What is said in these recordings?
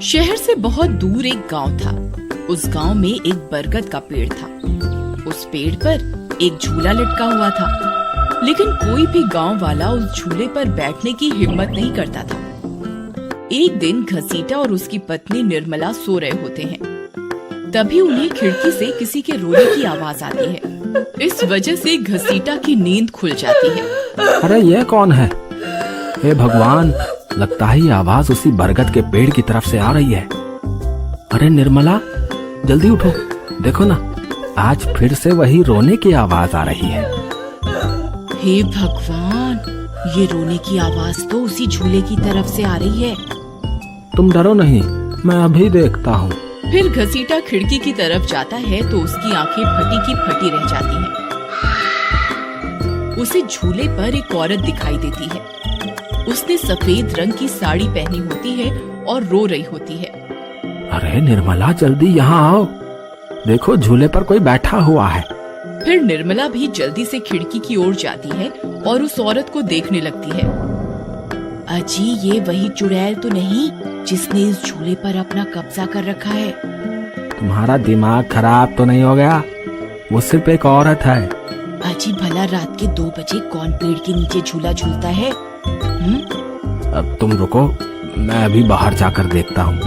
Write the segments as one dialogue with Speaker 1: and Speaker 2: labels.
Speaker 1: शहर से बहुत दूर एक गांव था। उस गांव में एक बरगद का पेड़ था। उस पेड़ पर एक झूला लटका हुआ था, लेकिन कोई भी गांव वाला उस झूले पर बैठने की हिम्मत नहीं करता था। एक दिन घसीटा और उसकी पत्नी निर्मला सो रहे होते हैं। तभी उन्हें खिड़की से किसी के रोने की आवाज आती है। इस वजह से घसीटा की नींद खुल जाती है।
Speaker 2: अरे ये कौन है? हे भगवान, लगता है ये आवाज उसी बरगद के पेड़ की तरफ से आ रही है। अरे निर्मला, जल्दी उठो, देखो ना, आज फिर से वही रोने की आवाज आ रही है।
Speaker 1: हे भगवान, ये रोने की आवाज तो उसी झूले की तरफ से आ रही है।
Speaker 2: तुम डरो नहीं, मैं अभी देखता हूँ।
Speaker 1: फिर घसीटा खिड़की की तरफ जाता है तो उसकी आंखें फटी की फटी रह जाती हैं। उसे झूले पर एक औरत दिखाई देती है। उसने सफेद रंग की साड़ी पहनी होती है और रो रही होती है।
Speaker 2: अरे निर्मला, जल्दी यहाँ आओ, देखो झूले पर कोई बैठा हुआ है।
Speaker 1: फिर निर्मला भी जल्दी से खिड़की की ओर जाती है और उस औरत को देखने लगती है। अजी, ये वही चुड़ैल तो नहीं जिसने इस झूले पर अपना कब्जा कर रखा है?
Speaker 2: तुम्हारा दिमाग खराब तो नहीं हो गया? वो सिर्फ एक औरत है।
Speaker 1: अजी, भला रात के 2 बजे कौन पेड़ के नीचे झूला झूलता है?
Speaker 2: अब तुम रुको, मैं अभी बाहर जाकर देखता हूँ।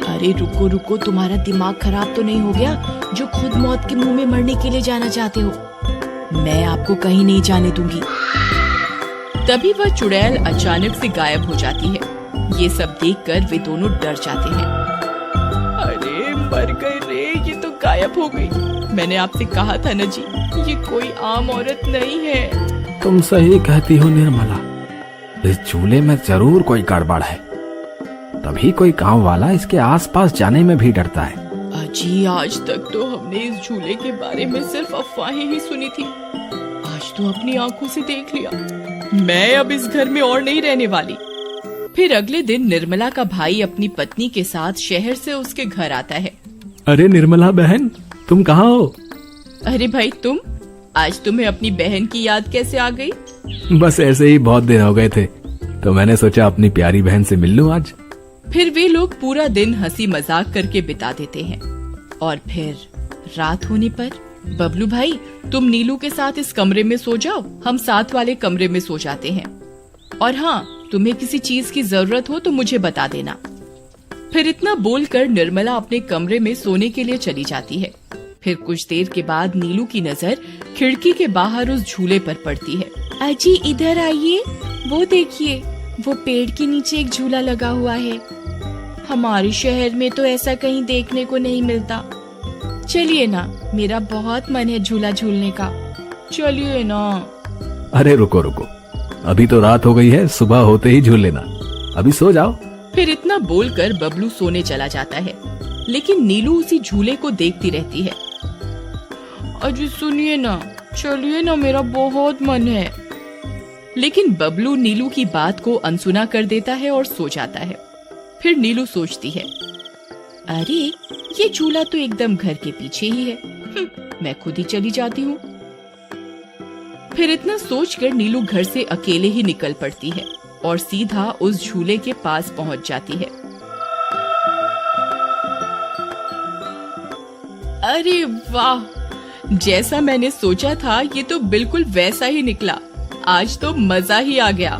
Speaker 1: अरे रुको रुको, तुम्हारा दिमाग खराब तो नहीं हो गया जो खुद मौत के मुंह में मरने के लिए जाना चाहते हो? मैं आपको कहीं नहीं जाने दूंगी। तभी वह चुड़ैल अचानक से गायब हो जाती है। ये सब देखकर वे दोनों डर जाते हैं। अरे मर गए रे, ये तो गायब हो गई। मैंने आपसे कहा था ना जी, ये कोई आम औरत नहीं है।
Speaker 2: तुम सही कहती हो निर्मला, इस झूले में जरूर कोई गड़बड़ है, तभी कोई गांव वाला इसके आसपास जाने में भी डरता है।
Speaker 1: अजी, आज तक तो हमने इस झूले के बारे में सिर्फ अफवाहें ही सुनी थी, आज तो अपनी आंखों से देख लिया। मैं अब इस घर में और नहीं रहने वाली। फिर अगले दिन निर्मला का भाई अपनी पत्नी के साथ शहर से उसके घर आता है।
Speaker 2: अरे निर्मला बहन, तुम कहाँ हो?
Speaker 1: अरे भाई, तुम आज तुम्हें अपनी बहन की याद कैसे आ गई?
Speaker 2: बस ऐसे ही, बहुत दिन हो गए थे तो मैंने सोचा अपनी प्यारी बहन से मिल लूं आज।
Speaker 1: फिर वे लोग पूरा दिन हंसी मजाक करके बिता देते हैं। और फिर रात होने पर, बबलू भाई, तुम नीलू के साथ इस कमरे में सो जाओ, हम साथ वाले कमरे में सो जाते हैं। और हाँ, तुम्हें किसी चीज की जरूरत हो तो मुझे बता देना। फिर इतना बोलकर निर्मला अपने कमरे में सोने के लिए चली जाती है। फिर कुछ देर के बाद नीलू की नजर खिड़की के बाहर उस झूले पर पड़ती है। अजी, इधर आइए, वो देखिए, वो पेड़ के नीचे एक झूला लगा हुआ है। हमारे शहर में तो ऐसा कहीं देखने को नहीं मिलता। चलिए ना, मेरा बहुत मन है झूला झूलने का, चलिए ना।
Speaker 2: अरे रुको रुको, अभी तो रात हो गई है, सुबह होते ही झूल लेना, अभी सो जाओ।
Speaker 1: फिर इतना बोलकर बबलू सोने चला जाता है, लेकिन नीलू उसी झूले को देखती रहती है। अजी सुनिए ना, चलिए ना, मेरा बहुत मन है। लेकिन बबलू नीलू की बात को अनसुना कर देता है और सो जाता है। फिर नीलू सोचती है, अरे ये झूला तो एकदम घर के पीछे ही है, मैं खुद ही चली जाती हूँ। फिर इतना सोचकर नीलू घर से अकेले ही निकल पड़ती है और सीधा उस झूले के पास पहुंच जाती है। अरे वाह, जैसा मैंने सोचा था ये तो बिल्कुल वैसा ही निकला। आज तो मजा ही आ गया।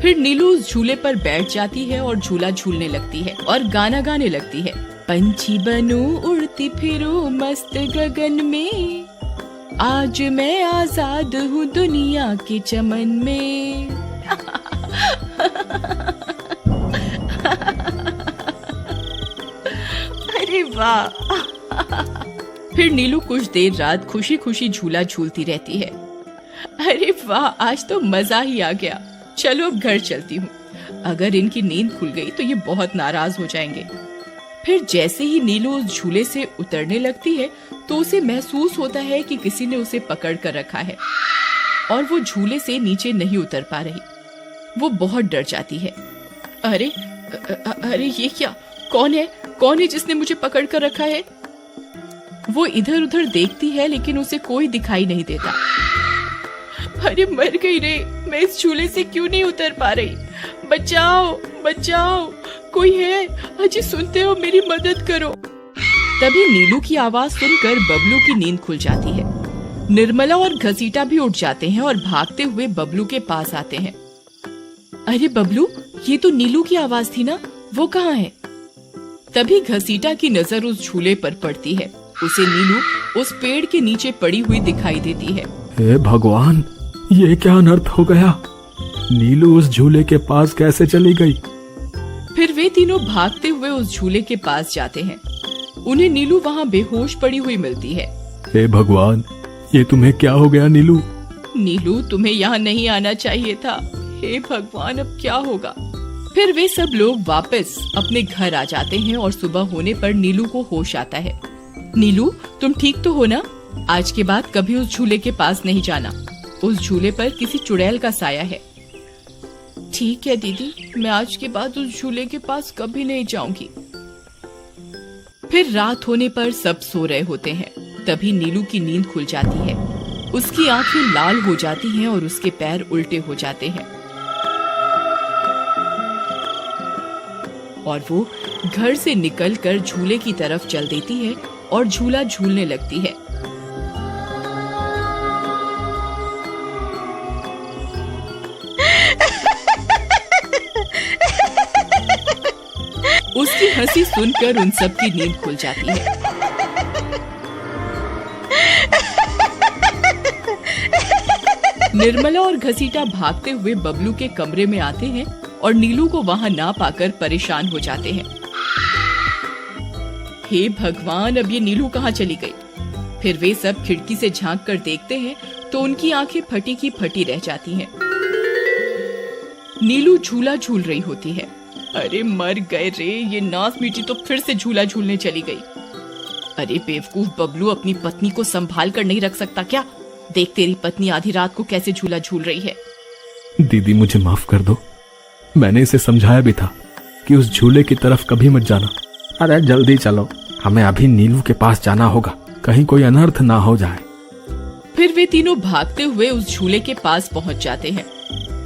Speaker 1: फिर नीलू उस झूले पर बैठ जाती है और झूला झूलने लगती है और गाना गाने लगती है। पंछी बनूं, उड़ती फिरूं मस्त गगन में, आज मैं आजाद हूँ दुनिया के चमन में। अरे वाह। फिर नीलू कुछ देर रात खुशी खुशी झूला झूलती रहती है। अरे वाह, आज तो मजा ही आ गया। चलो अब घर चलती हूँ, अगर इनकी नींद खुल गई तो ये बहुत नाराज हो जाएंगे। फिर जैसे ही नीलू उस झूले से उतरने लगती है तो उसे महसूस होता है कि किसी ने उसे पकड़ कर रखा है और वो झूले से नीचे नहीं उतर पा रही। वो बहुत डर जाती है। अरे अरे ये क्या, कौन है जिसने मुझे पकड़ कर रखा है? वो इधर उधर देखती है लेकिन उसे कोई दिखाई नहीं देता। अरे मर गई रे, मैं इस झूले से क्यों नहीं उतर पा रही? बचाओ बचाओ, कोई है? अजी सुनते हो, मेरी मदद करो। तभी नीलू की आवाज सुनकर बबलू की नींद खुल जाती है। निर्मला और घसीटा भी उठ जाते हैं और भागते हुए बबलू के पास आते हैं। अरे बबलू, ये तो नीलू की आवाज थी ना, वो कहाँ है? तभी घसीटा की नजर उस झूले पर पड़ती है। उसे नीलू उस पेड़ के नीचे पड़ी हुई दिखाई देती है।
Speaker 2: हे भगवान, ये क्या अनर्थ हो गया? नीलू उस झूले के पास कैसे चली गई?
Speaker 1: फिर वे तीनों भागते हुए उस झूले के पास जाते हैं। उन्हें नीलू वहाँ बेहोश पड़ी हुई मिलती है।
Speaker 2: हे भगवान, ये तुम्हें क्या हो गया नीलू?
Speaker 1: नीलू, तुम्हें यहाँ नहीं आना चाहिए था। हे भगवान, अब क्या होगा? फिर वे सब लोग वापस अपने घर आ जाते हैं और सुबह होने पर नीलू को होश आता है। नीलू, तुम ठीक तो हो ना? आज के बाद कभी उस झूले के पास नहीं जाना। उस झूले पर किसी चुड़ैल का साया है। ठीक है दीदी, मैं आज के बाद उस झूले के पास कभी नहीं जाऊंगी। फिर रात होने पर सब सो रहे होते हैं। तभी नीलू की नींद खुल जाती है। उसकी आंखें लाल हो जाती हैं और उसके पैर उल्टे हो जाते हैं और वो घर से निकलकर झूले की तरफ चल देती है और झूला झूलने लगती है। उसकी हंसी सुनकर उन सब की नींद खुल जाती है। निर्मला और घसीटा भागते हुए बबलू के कमरे में आते हैं और नीलू को वहां ना पाकर परेशान हो जाते हैं। हे भगवान, अब ये नीलू कहाँ चली गई? फिर वे सब खिड़की से झांक कर देखते हैं तो उनकी आंखें फटी की फटी रह जाती हैं। नीलू झूला झूल रही होती है। अरे मर गए रे, ये नास मीठी तो फिर से झूला झूलने चली गई। अरे बेवकूफ बबलू, अपनी पत्नी को संभाल कर नहीं रख सकता क्या? देख तेरी पत्नी आधी रात को कैसे झूला झूल रही है।
Speaker 2: दीदी, मुझे माफ कर दो। मैंने इसे समझाया भी था कि उस झूले की तरफ कभी मत जाना। अरे जल्दी चलो, हमें अभी नीलू के पास जाना होगा, कहीं कोई अनर्थ ना हो जाए।
Speaker 1: फिर वे तीनों भागते हुए उस झूले के पास पहुंच जाते हैं।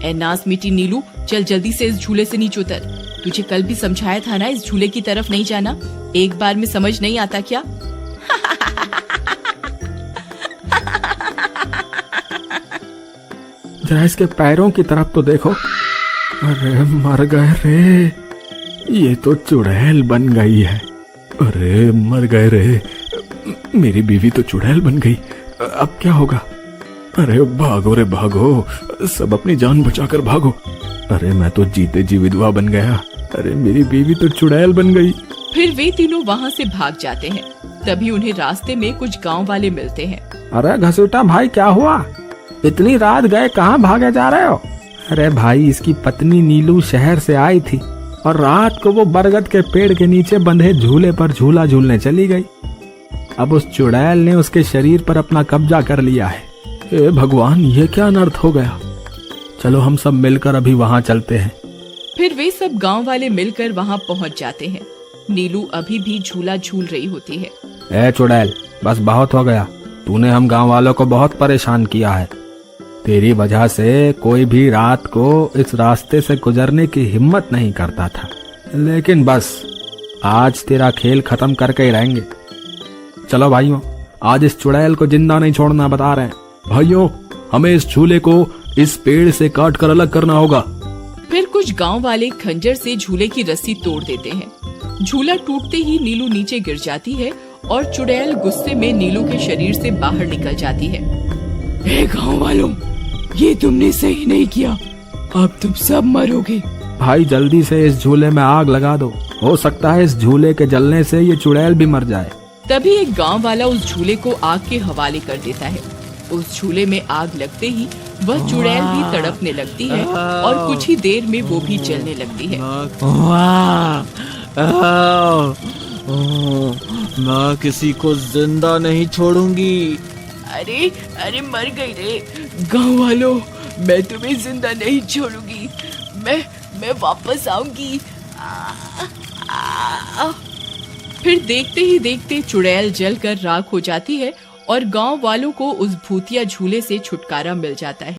Speaker 1: ए नास मीठी नीलू, चल जल्दी से इस झूले से नीचे उतर। तुझे कल भी समझाया था ना इस झूले की तरफ नहीं जाना। एक बार में समझ नहीं आता क्या?
Speaker 2: जरा इसके पैरों की तरफ तो देखो। अरे मर गए रे, ये तो चुड़ैल बन गई है। अरे मर गए रे, मेरी बीवी तो चुड़ैल बन गई। अब क्या होगा? अरे भागो रे भागो, सब अपनी जान बचाकर भागो। अरे मैं तो जीते जी विधवा बन गया। अरे मेरी बीवी तो चुड़ैल बन गई।
Speaker 1: फिर वे तीनों वहाँ से भाग जाते हैं। तभी उन्हें रास्ते में कुछ गांव वाले मिलते हैं।
Speaker 2: अरे घसीटा भाई, क्या हुआ? इतनी रात गए, कहाँ भागे जा रहे हो? अरे भाई, इसकी पत्नी नीलू शहर से आई थी और रात को वो बरगद के पेड़ के नीचे बंधे झूले पर झूला झूलने चली गई। अब उस चुड़ैल ने उसके शरीर पर अपना कब्जा कर लिया है। हे भगवान, ये क्या अनर्थ हो गया? चलो हम सब मिलकर अभी वहाँ चलते हैं।
Speaker 1: फिर वे सब गांव वाले मिलकर वहाँ पहुँच जाते हैं। नीलू अभी भी झूला झूल रही होती है।
Speaker 2: ए चुड़ैल, बस बहुत हो गया। तूने हम गांव वालों को बहुत परेशान किया है। तेरी वजह से कोई भी रात को इस रास्ते से गुजरने की हिम्मत नहीं करता था, लेकिन बस आज तेरा खेल खत्म करके ही रहेंगे। चलो भाइयों, आज इस चुड़ैल को जिंदा नहीं छोड़ना, बता रहे हैं। भाइयों, हमें इस झूले को इस पेड़ से काट कर अलग करना होगा।
Speaker 1: फिर कुछ गांव वाले खंजर से झूले की रस्सी तोड़ देते हैं। झूला टूटते ही नीलू नीचे गिर जाती है और चुड़ैल गुस्से में नीलू के शरीर से बाहर निकल जाती है। हे गांव वालों, ये तुमने सही नहीं किया, अब तुम सब मरोगे।
Speaker 2: भाई जल्दी से इस झूले में आग लगा दो, हो सकता है इस झूले के जलने से ये चुड़ैल भी मर जाए।
Speaker 1: तभी एक गांव वाला उस झूले को आग के हवाले कर देता है। उस झूले में आग लगते ही वह चुड़ैल भी तड़पने लगती है और कुछ ही देर में वो भी जलने लगती है।
Speaker 3: मैं किसी को जिंदा नहीं छोड़ूंगी।
Speaker 1: अरे अरे मर गई रे। गांव वालों, मैं तुम्हें जिंदा नहीं छोड़ूंगी। मैं वापस आऊंगी। फिर देखते ही देखते चुड़ैल जलकर राख हो जाती है और गांव वालों को उस भूतिया झूले से छुटकारा मिल जाता है।